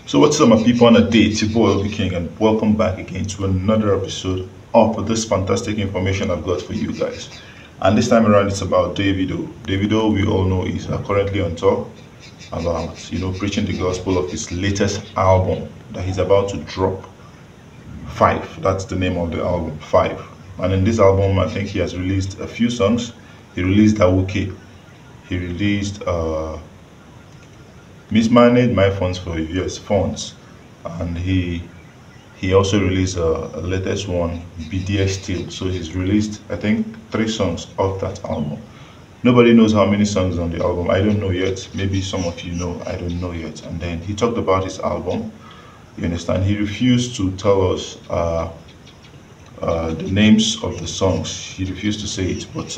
So what's up my people on a day? It's your boy Obi King and welcome back again to another episode of this fantastic information I've got for you guys. And this time around it's about Davido. Davido, we all know, is currently on tour about preaching the gospel of his latest album that he's about to drop. Five. That's the name of the album. Five. And in this album I think he has released a few songs. He released Awuke. He released Mismanaged My Funds for US Funds, and he also released a latest one, BDS Still. So he's released I think three songs off that album. Nobody knows how many songs on the album. I don't know yet. Maybe some of you know. I don't know yet. And then he talked about his album. You understand? He refused to tell us the names of the songs. He refused to say it, but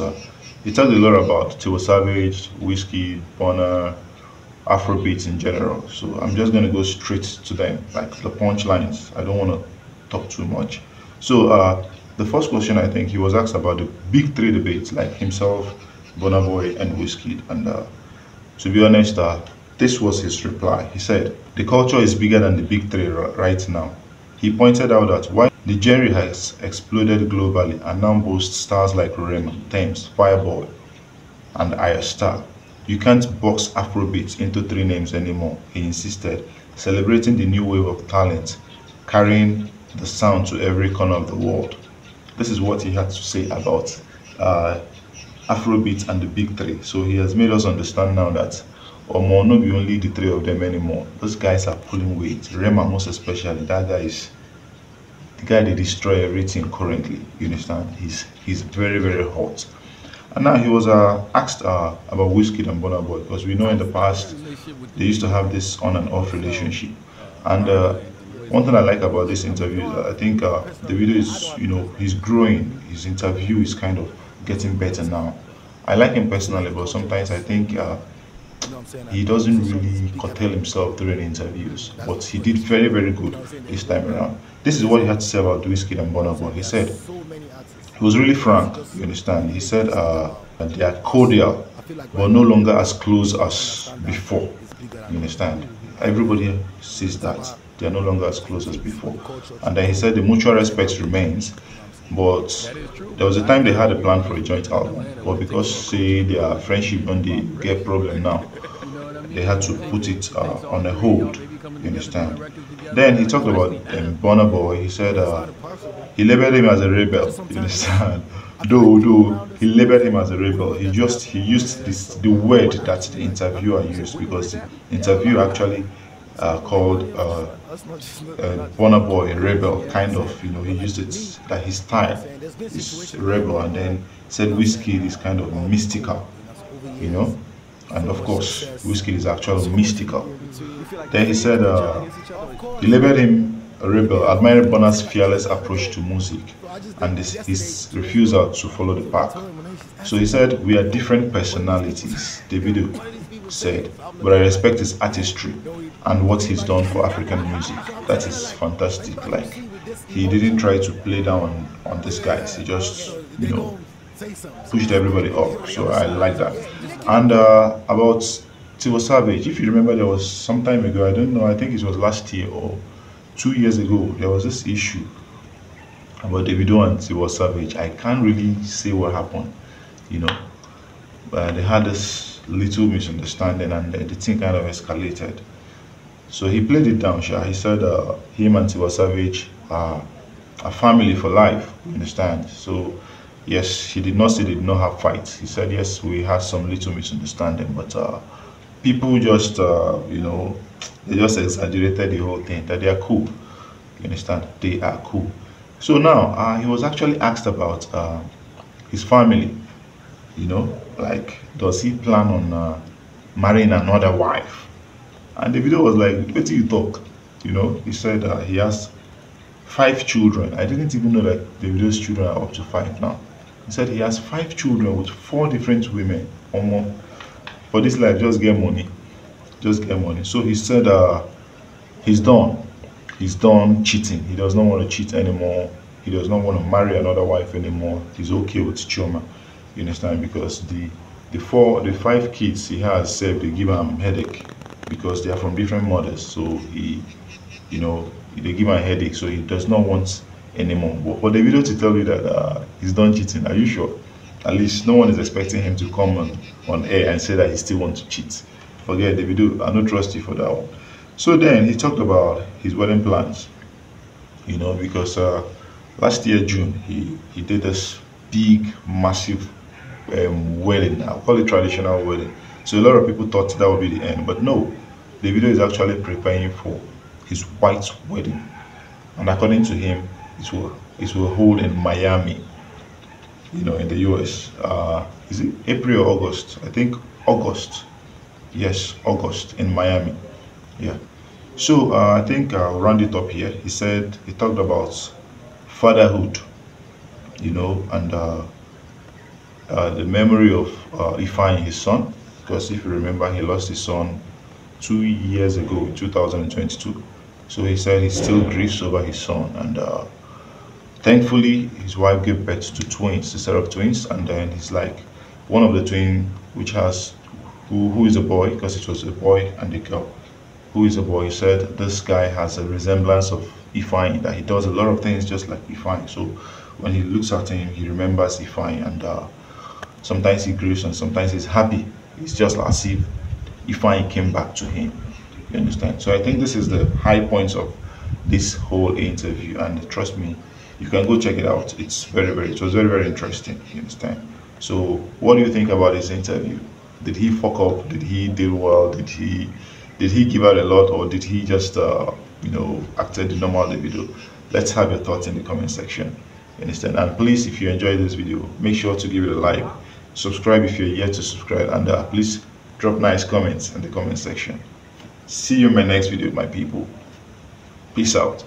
he talked a lot about Tiwa Savage, Whiskey, Bonner, Afrobeats in general. So I'm just gonna go straight to them, like the punchlines. I don't want to talk too much. So the first question, I think he was asked about the big three debates, like himself, Burna Boy, and Whiskey. And to be honest, this was his reply. He said, "The culture is bigger than the big three right now." He pointed out that while the genre has exploded globally and now boasts stars like Rema, Thames, Fireboy, and Aya Star, you can't box Afrobeats into three names anymore, he insisted, celebrating the new wave of talent, carrying the sound to every corner of the world. This is what he had to say about uh, Afrobeats and the big three. So he has made us understand now that Omo no be only the three of them anymore. Those guys are pulling weight. Rema most especially. That guy is the guy they destroy everything currently. You understand? He's very hot. And now he was asked about Whiskey and Burna Boy because we know in the past they used to have this on and off relationship. And one thing I like about this interview is that I think the video is, he's growing. His interview is kind of getting better now. I like him personally, but sometimes I think he doesn't really curtail himself during interviews. But he did very good this time around. This is what he had to say about Whiskey and Burna Boy. He said, he was really frank, you understand. He said they are cordial, but no longer as close as before. You understand? Everybody says that they are no longer as close as before. And then he said the mutual respect remains, but there was a time they had a plan for a joint album, but because say their friendship don't they get problem now, they had to put it on a hold. You understand? Then he talked about Burna Boy. He said he labeled him as a rebel. You understand? Though he labeled him as a rebel, he used the word that the interviewer used because the interviewer actually called Burna Boy a rebel. Kind of, he used it that his style is rebel, and then said Whiskey is kind of mystical. You know. And of course, Whiskey is actually mystical. Then he said he labeled him a rebel, admired Bonner's fearless approach to music and his refusal to follow the pack. So he said, "We are different personalities," Davido said, "but I respect his artistry and what he's done for African music." That is fantastic. Like, he didn't try to play down on these guys. He just, pushed everybody up. So I like that. And about Tiwa Savage, if you remember, there was some time ago, I don't know, I think it was last year or 2 years ago, there was this issue about Davido and Tiwa Savage. I can't really say what happened, but they had this little misunderstanding and the thing kind of escalated. So he played it down, Sha. He said him and Tiwa Savage are a family for life, you understand? So yes, he did not say they did not have fights. He said, yes, we had some little misunderstanding, but people just, they just exaggerated the whole thing, that they are cool. You understand? They are cool. So now, he was actually asked about his family, like, does he plan on marrying another wife? And the video was like, wait till you talk. He said he has 5 children. I didn't even know that the video's children are up to 5 now. He said he has 5 children with 4 different women or more. For this life, just get money. Just get money. So he said he's done. He's done cheating. He does not want to cheat anymore. He does not want to marry another wife anymore. He's okay with Choma. You understand? Because the 5 kids he has saved, they give him headache. because they are from different mothers. So he, you know, they give him a headache, so he does not want anymore. But for the video to tell you that he's done cheating, are you sure? At least no one is expecting him to come on air and say that he still wants to cheat. Forget the video. I don't trust you for that one. So then he talked about his wedding plans, because last year June he did this big, massive wedding. I'll call it traditional wedding. So a lot of people thought that would be the end, but no. The video is actually preparing for his white wedding, and according to him, it will hold in Miami, in the US. Is it April or August? I think August. Yes, August in Miami. Yeah. So I think I'll round it up here. He talked about fatherhood, and the memory of Ifeanyi, his son, because if you remember, he lost his son 2 years ago in 2022. So he said he still grieves over his son, and thankfully his wife gave birth to twins instead of twins, and then he's like one of the twin which has who is a boy, because it was a boy and a girl. Who is a boy? He said this guy has a resemblance of Ifeanyi, that he does a lot of things just like Ifeanyi. So when he looks at him, he remembers Ifeanyi, and sometimes he grieves and sometimes he's happy. It's just as if Ifeanyi came back to him. You understand? So I think this is the high points of this whole interview, and trust me, you can go check it out. It was very, very interesting. You understand? So what do you think about this interview? Did he fuck up? Did he do well? Did he give out a lot, or did he just acted the normal the video? Let's have your thoughts in the comment section. You understand? And please, if you enjoyed this video, make sure to give it a like, subscribe if you're yet to subscribe, and please drop nice comments in the comment section. See you in my next video, my people. Peace out.